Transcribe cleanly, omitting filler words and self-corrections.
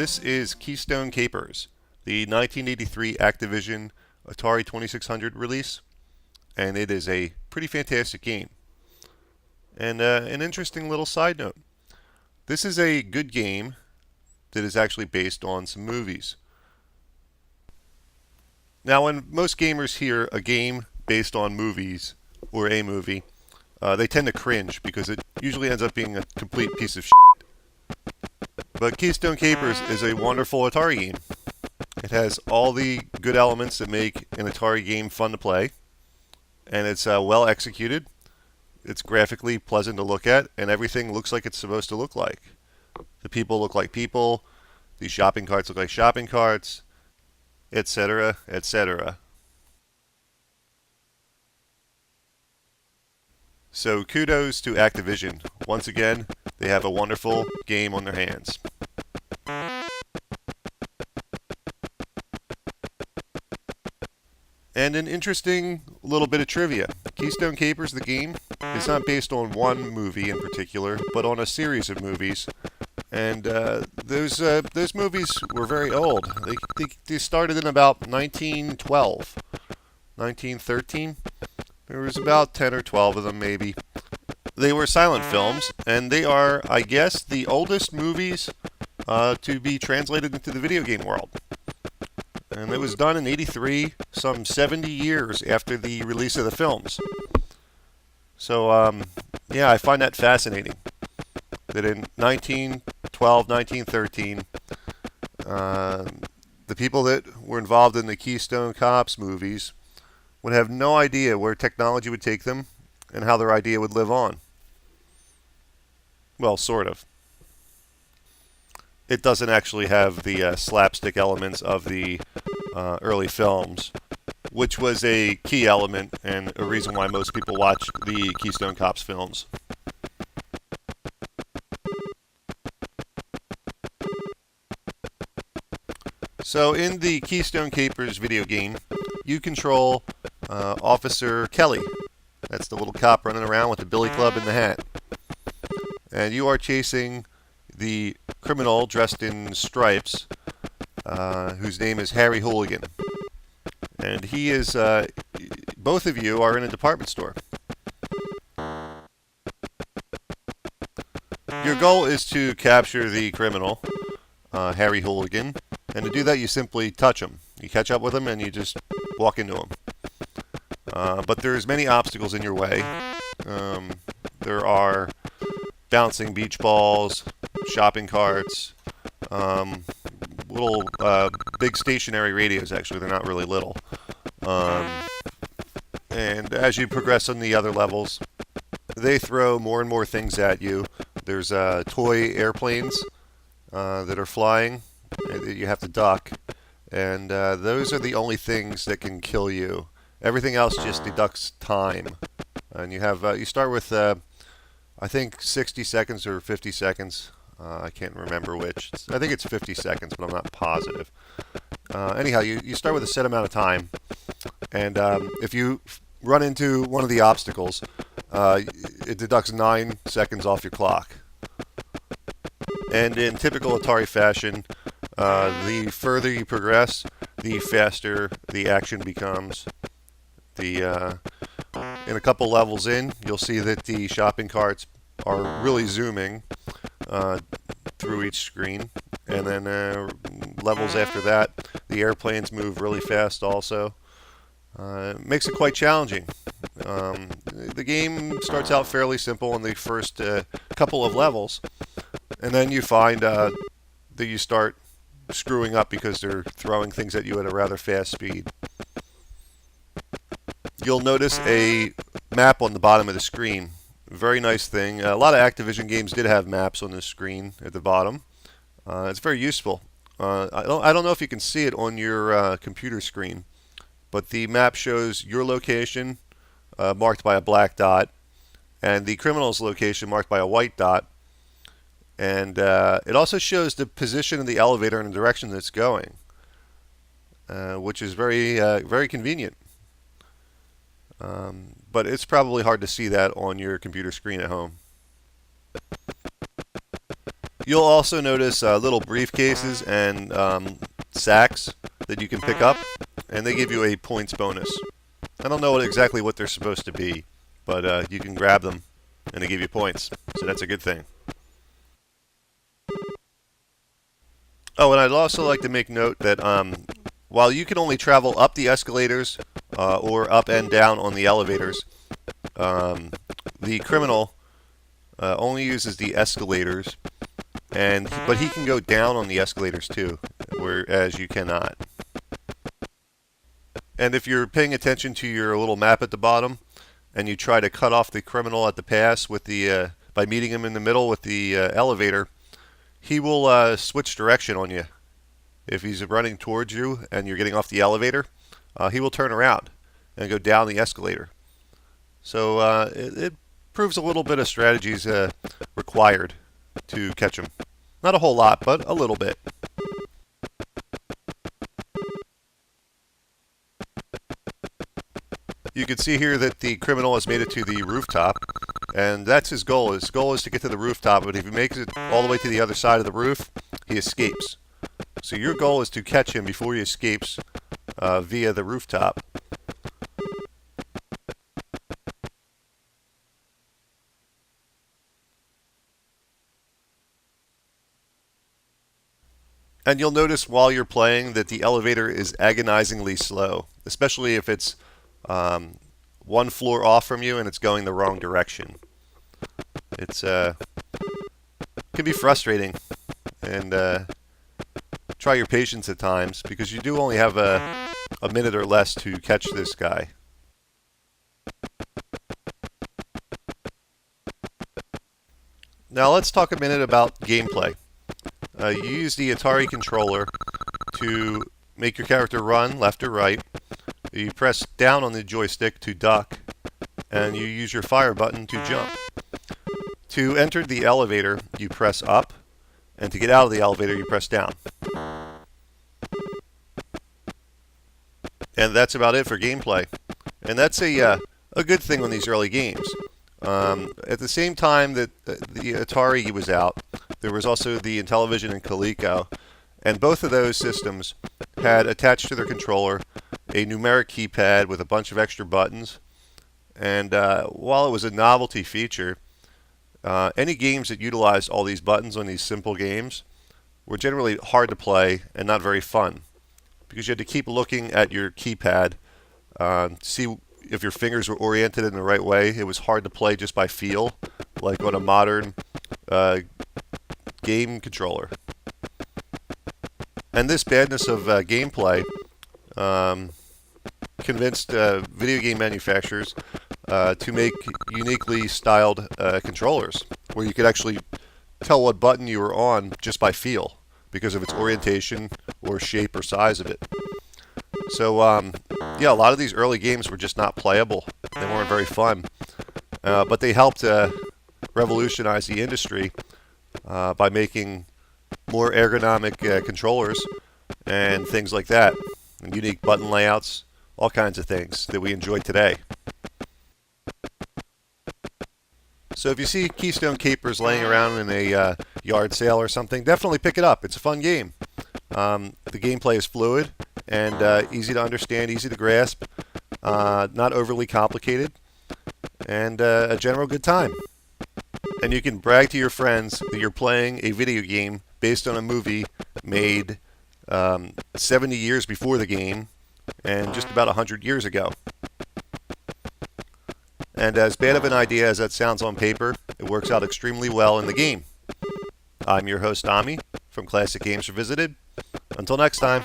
This is Keystone Kapers, the 1983 Activision Atari 2600 release, and it is a pretty fantastic game. And an interesting little side note. This is a good game that is actually based on some movies. Now, when most gamers hear a game based on movies or a movie, they tend to cringe because it usually ends up being a complete piece of shit. But Keystone Kapers is a wonderful Atari game. It has all the good elements that make an Atari game fun to play, and it's well executed. It's graphically pleasant to look at, and everything looks like it's supposed to look like. The people look like people, the shopping carts look like shopping carts, etc., etc. So kudos to Activision. Once again, they have a wonderful game on their hands. And an interesting little bit of trivia. Keystone Kapers, the game, is not based on one movie in particular, but on a series of movies. And those movies were very old. They started in about 1912, 1913. There was about 10 or 12 of them, maybe. They were silent films, and they are, I guess, the oldest movies to be translated into the video game world. And it was done in '83, some 70 years after the release of the films. So, yeah, I find that fascinating. That in 1912, 1913, the people that were involved in the Keystone Cops movies would have no idea where technology would take them and how their idea would live on. Well, sort of. It doesn't actually have the slapstick elements of the early films, which was a key element and a reason why most people watch the Keystone Cops films. So in the Keystone Kapers video game, you control Officer Kelly. That's the little cop running around with the billy club in the hat. And you are chasing the criminal dressed in stripes, whose name is Harry Hooligan. And he is, both of you are in a department store. Your goal is to capture the criminal, Harry Hooligan, and to do that you simply touch him. You catch up with him and you just walk into him. But there's many obstacles in your way. There are bouncing beach balls, shopping carts, little big stationary radios. Actually, they're not really little. And as you progress on the other levels, they throw more and more things at you. There's toy airplanes that are flying that you have to duck, and those are the only things that can kill you. Everything else just deducts time, and you start with I think 60 seconds or 50 seconds. I can't remember which. I think it's 50 seconds, but I'm not positive. Anyhow, you start with a set amount of time, and if you run into one of the obstacles, it deducts 9 seconds off your clock. And in typical Atari fashion, the further you progress, the faster the action becomes. In a couple levels in, you'll see that the shopping carts are really zooming through each screen. And then levels after that, the airplanes move really fast also. It makes it quite challenging. The game starts out fairly simple in the first couple of levels. And then you find that you start screwing up because they're throwing things at you at a rather fast speed. You'll notice a map on the bottom of the screen. Very nice thing. A lot of Activision games did have maps on the screen at the bottom. It's very useful. I don't know if you can see it on your computer screen, but the map shows your location marked by a black dot, and the criminal's location marked by a white dot. And it also shows the position of the elevator and the direction that it's going, which is very convenient. But it's probably hard to see that on your computer screen at home. You'll also notice little briefcases and sacks that you can pick up, and they give you a points bonus. I don't know exactly what they're supposed to be, but you can grab them and they give you points, so that's a good thing. Oh, and I'd also like to make note that while you can only travel up the escalators or up and down on the elevators, um, the criminal only uses the escalators, but he can go down on the escalators too, whereas you cannot. And if you're paying attention to your little map at the bottom, and you try to cut off the criminal at the pass with the by meeting him in the middle with the elevator, he will switch direction on you. If he's running towards you and you're getting off the elevator, he will turn around and go down the escalator. So it proves a little bit of strategies required to catch him. Not a whole lot, but a little bit. You can see here that the criminal has made it to the rooftop, and that's his goal. His goal is to get to the rooftop, but if he makes it all the way to the other side of the roof, he escapes. So your goal is to catch him before he escapes via the rooftop. And you'll notice while you're playing that the elevator is agonizingly slow, especially if it's one floor off from you and it's going the wrong direction. It's can be frustrating, and try your patience at times because you do only have a minute or less to catch this guy. Now let's talk a minute about gameplay. You use the Atari controller to make your character run left or right. You press down on the joystick to duck, and you use your fire button to jump. To enter the elevator, you press up, and to get out of the elevator, you press down. And that's about it for gameplay. And that's a good thing on these early games. At the same time that the Atari was out, there was also the Intellivision and Coleco, and both of those systems had attached to their controller a numeric keypad with a bunch of extra buttons. And while it was a novelty feature, any games that utilized all these buttons on these simple games were generally hard to play and not very fun, because you had to keep looking at your keypad to see if your fingers were oriented in the right way. It was hard to play just by feel, like on a modern game controller. And this badness of gameplay convinced video game manufacturers to make uniquely styled controllers, where you could actually tell what button you were on just by feel, because of its orientation or shape or size of it. So yeah, a lot of these early games were just not playable. They weren't very fun, but they helped revolutionize the industry by making more ergonomic controllers and things like that, and unique button layouts, all kinds of things that we enjoy today. So if you see Keystone Kapers laying around in a yard sale or something, definitely pick it up. It's a fun game. The gameplay is fluid and easy to understand, easy to grasp, not overly complicated, and a general good time. And you can brag to your friends that you're playing a video game based on a movie made 70 years before the game and just about 100 years ago. And as bad of an idea as that sounds on paper, it works out extremely well in the game. I'm your host, Dommie, from Classic Games Revisited. Until next time.